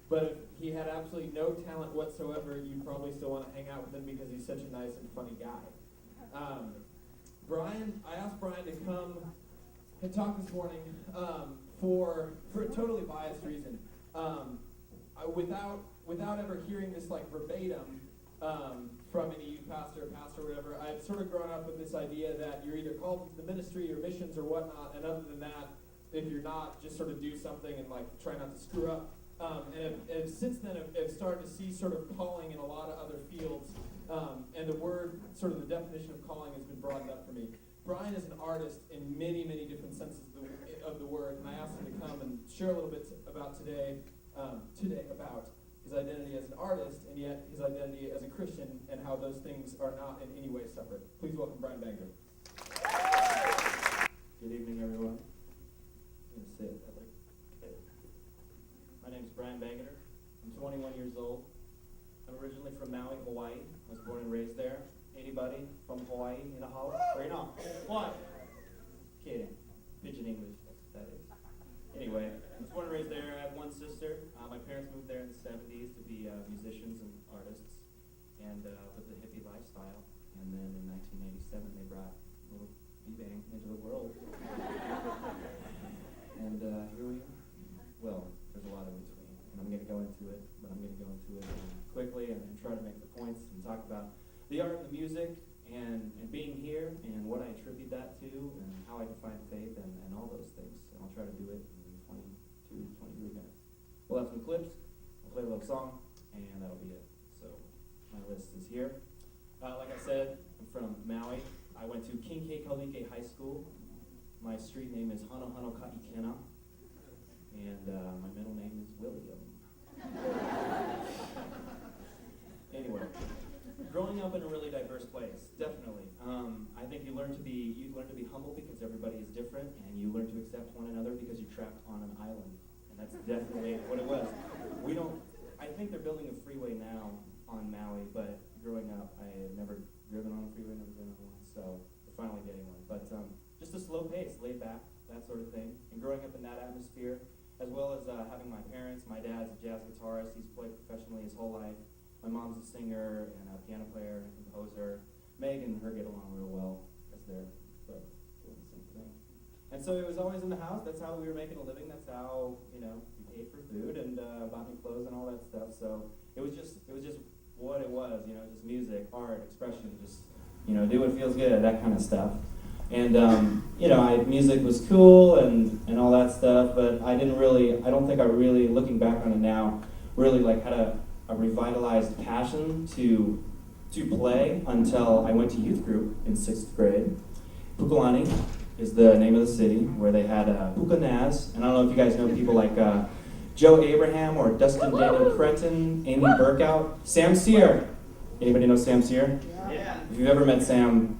But if he had absolutely no talent whatsoever, you'd probably still want to hang out with him because he's such a nice and funny guy. I asked Bryan to come and talk this morning for a totally biased reason. Without ever hearing this like verbatim from any youth pastor or pastor or whatever, I've sort of grown up with this idea that you're either called to the ministry or missions or whatnot, and other than that, if you're not, just sort of do something and like try not to screw up. And since then, I've started to see sort of calling in a lot of other fields, and the word, sort of the definition of calling has been broadened up for me. Bryan is an artist in many, many different senses of the word, and I asked him to come and share a little bit about today about his identity as an artist, and yet his identity as a Christian, and how those things are not in any way separate. Please welcome Bryan Bangerter. Good evening, everyone. I'm going to sit. My name is Bryan Bangerter. I'm 21 years old. I'm originally from Maui, Hawaii. I was born and raised there. Anybody from Hawaii in a house? Right now. What? Kidding. Pidgin English, that is. Anyway, I was born and raised there. I have one sister. My parents moved there in the 70s to be musicians and artists and lived a hippie lifestyle. And then in 1987, they brought little B-Bang into the world. And here we are. Well, there's a lot in between, and I'm going to go into it, but I'm going to go into it quickly and try to make the points and talk about the art and the music and being here and what I attribute that to and how I define faith and all those things. And I'll try to do it in 23 minutes. We'll have some clips, I'll play a little song, and that'll be it. So my list is here. Like I said, I'm from Maui. I went to Kinke Kalike High School. My street name is Hano Hano Kaikena. And my middle name is William. Anyway, growing up in a really diverse place, definitely. I think you learn to be humble because everybody is different, and you learn to accept one another because you're trapped on an island, and that's definitely what it was. I think they're building a freeway now on Maui, but growing up, I had never driven on a freeway, never been on one, so we're finally getting one. But just a slow pace, laid back, that sort of thing, and growing up in that atmosphere. As well as having my parents. My dad's a jazz guitarist. He's played professionally his whole life. My mom's a singer and a piano player and composer. Meg and her get along real well as they're both doing the same thing. And so it was always in the house. That's how we were making a living. That's how, we paid for food and bought me clothes and all that stuff. So it was just what it was, just music, art, expression, just, do what feels good, that kind of stuff. And, music was cool and all that stuff, but I don't think I really, looking back on it now, really had a revitalized passion to play until I went to youth group in 6th grade. Pukalani is the name of the city where they had Puka Naz, and I don't know if you guys know people like Joe Abraham or Dustin Daniel Cretton, Amy Burkout, Sam Sear. Anybody know Sam Sear? Yeah. If you've ever met Sam,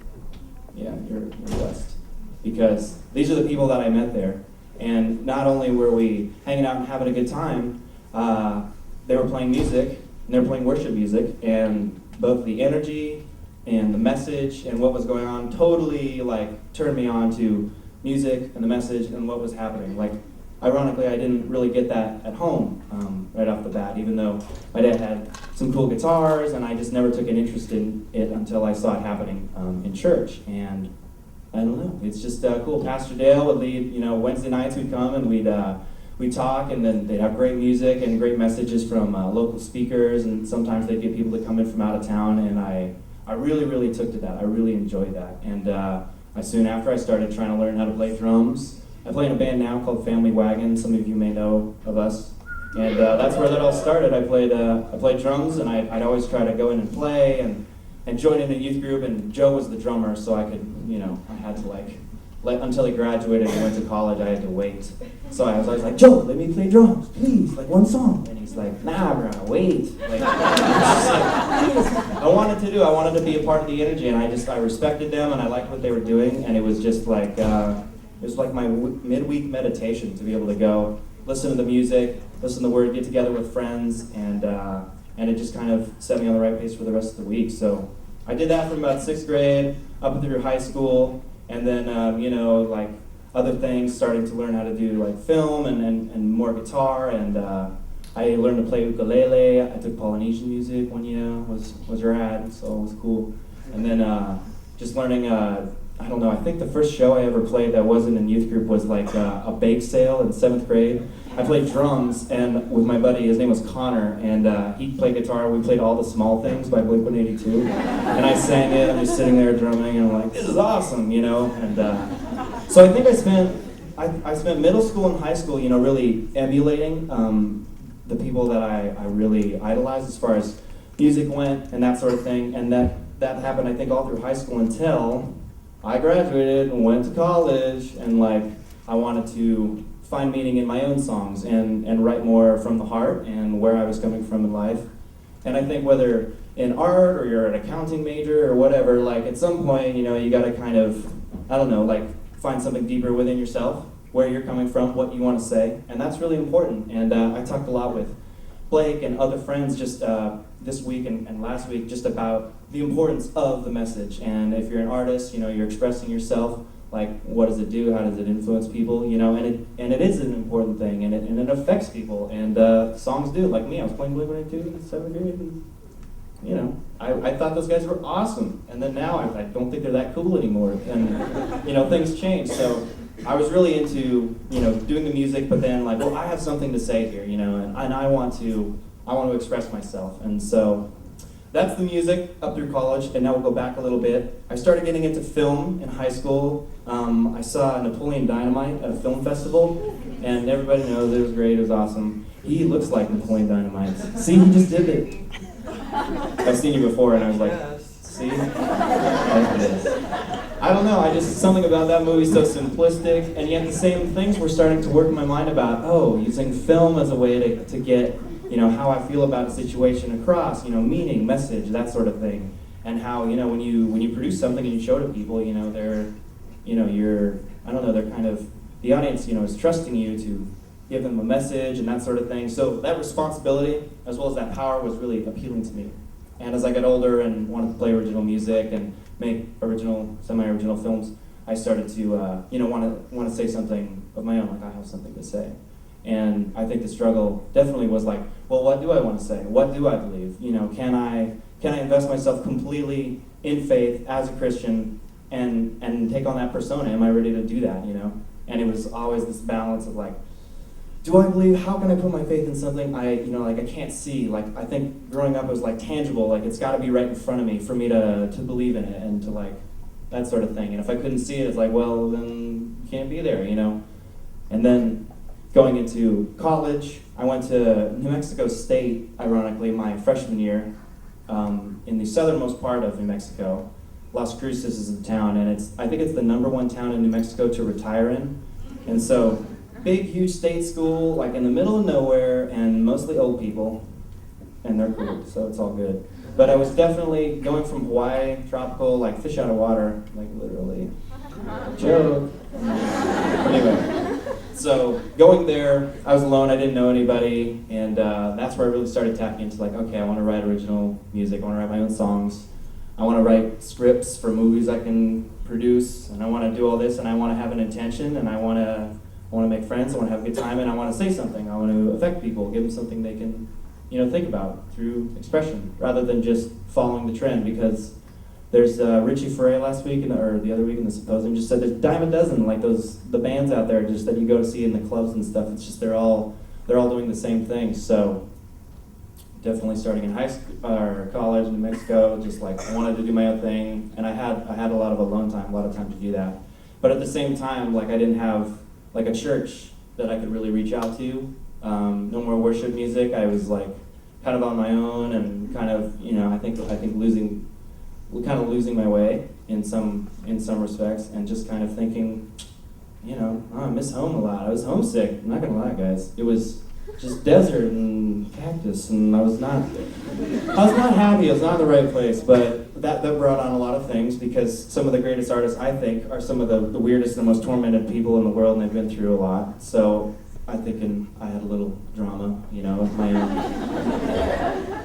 yeah, you're blessed. Because these are the people that I met there. And not only were we hanging out and having a good time, they were playing music, and they were playing worship music, and both the energy and the message and what was going on totally turned me on to music and the message and what was happening. Ironically, I didn't really get that at home right off the bat, even though my dad had some cool guitars, and I just never took an interest in it until I saw it happening in church. And I don't know, it's just cool. Pastor Dale would lead, Wednesday nights we'd come and we'd talk, and then they'd have great music and great messages from local speakers, and sometimes they'd get people to come in from out of town, and I really, really took to that. I really enjoyed that. And soon after, I started trying to learn how to play drums. I play in a band now called Family Wagon. Some of you may know of us. And that's where that all started. I played drums, and I'd always try to go in and play and join in a youth group. And Joe was the drummer, so I could, I had to until he graduated and went to college, I had to wait. So I was always like, Joe, let me play drums, please, one song. And he's like, nah, bro, wait. I wanted to be a part of the energy, and I respected them, and I liked what they were doing, and it was just it was like my midweek meditation to be able to go listen to the music, listen to the word, get together with friends, and it just kind of set me on the right pace for the rest of the week. So I did that from about 6th grade up through high school, and then other things, starting to learn how to do film and more guitar, and I learned to play ukulele. I took Polynesian music one year, was rad, so it was cool. And then just learning, I don't know, I think the first show I ever played that wasn't in youth group was like a bake sale in 7th grade. I played drums and with my buddy, his name was Connor, and he played guitar. We played All the Small Things by Blink-182, and I sang it. I'm just sitting there drumming, and I'm like, this is awesome, you know. And so I think I spent middle school and high school, you know, really emulating the people that I really idolized as far as music went and that sort of thing. And that happened, I think, all through high school until I graduated and went to college, and like I wanted to find meaning in my own songs and write more from the heart and where I was coming from in life. And I think whether in art or you're an accounting major or whatever, like at some point, you know, you gotta kind of, I don't know, like find something deeper within yourself, where you're coming from, what you want to say, and that's really important. And I talked a lot with Blake and other friends just this week and last week just about the importance of the message. And if you're an artist, you know, you're expressing yourself, like what does it do, how does it influence people, you know, and it is an important thing, and it affects people, and songs do. Like me, I was playing Blink-182 in 7th grade, and you know, I thought those guys were awesome, and then now I don't think they're that cool anymore, and you know, things change. So I was really into, you know, doing the music, but then like, well, I have something to say here, you know, and I want to express myself. And so that's the music up through college, and now we'll go back a little bit. I started getting into film in high school. I saw Napoleon Dynamite at a film festival, and everybody knows it was great, it was awesome. He looks like Napoleon Dynamite. See, he just did it. I've seen you before, and I was like, see? Like this. I don't know, something about that movie so simplistic, and yet the same things were starting to work in my mind about, using film as a way to get, you know, how I feel about a situation across, you know, meaning, message, that sort of thing. And how, you know, when you produce something and you show to people, you know, they're kind of, the audience, you know, is trusting you to give them a message and that sort of thing. So that responsibility, as well as that power, was really appealing to me. And as I got older and wanted to play original music and make semi-original films, I started to, you know, want to say something of my own, like I have something to say. And I think the struggle definitely was like, well, what do I want to say? What do I believe? You know, can I invest myself completely in faith as a Christian and take on that persona? Am I ready to do that, you know? And it was always this balance of like, do I believe, how can I put my faith in something I can't see? Like, I think growing up it was like tangible, like it's gotta be right in front of me for me to believe in it and to like, that sort of thing. And if I couldn't see it, it's like, well, then you can't be there, you know? And then going into college, I went to New Mexico State, ironically, my freshman year, in the southernmost part of New Mexico. Las Cruces is the town, and I think it's the #1 town in New Mexico to retire in. And so, big, huge state school, like in the middle of nowhere, and mostly old people, and they're cool, so it's all good. But I was definitely going from Hawaii, tropical, like fish out of water, like literally. Joke. Anyway, so going there, I was alone, I didn't know anybody, and that's where I really started tapping into like, okay, I want to write original music, I want to write my own songs, I want to write scripts for movies I can produce, and I want to do all this, and I want to have an intention, and I want to make friends, I want to have a good time, and I want to say something, I want to affect people, give them something they can, you know, think about through expression, rather than just following the trend, because there's Richie Furay last week, or the other week in the symposium, just said there's a dime a dozen, like the bands out there just that you go to see in the clubs and stuff. It's just they're all doing the same thing. So definitely starting in high school or college in New Mexico, just like I wanted to do my own thing, and I had a lot of alone time, a lot of time to do that. But at the same time, like I didn't have like a church that I could really reach out to. No more worship music. I was like kind of on my own and kind of, you know, I think losing my way in some respects, and just kind of thinking, you know, I miss home a lot. I was homesick, I'm not gonna lie, guys. It was just desert and cactus, and I was not happy, I was not in the right place, but that brought on a lot of things, because some of the greatest artists, I think, are some of the weirdest and most tormented people in the world, and they've been through a lot. So I had a little drama, you know, of my own.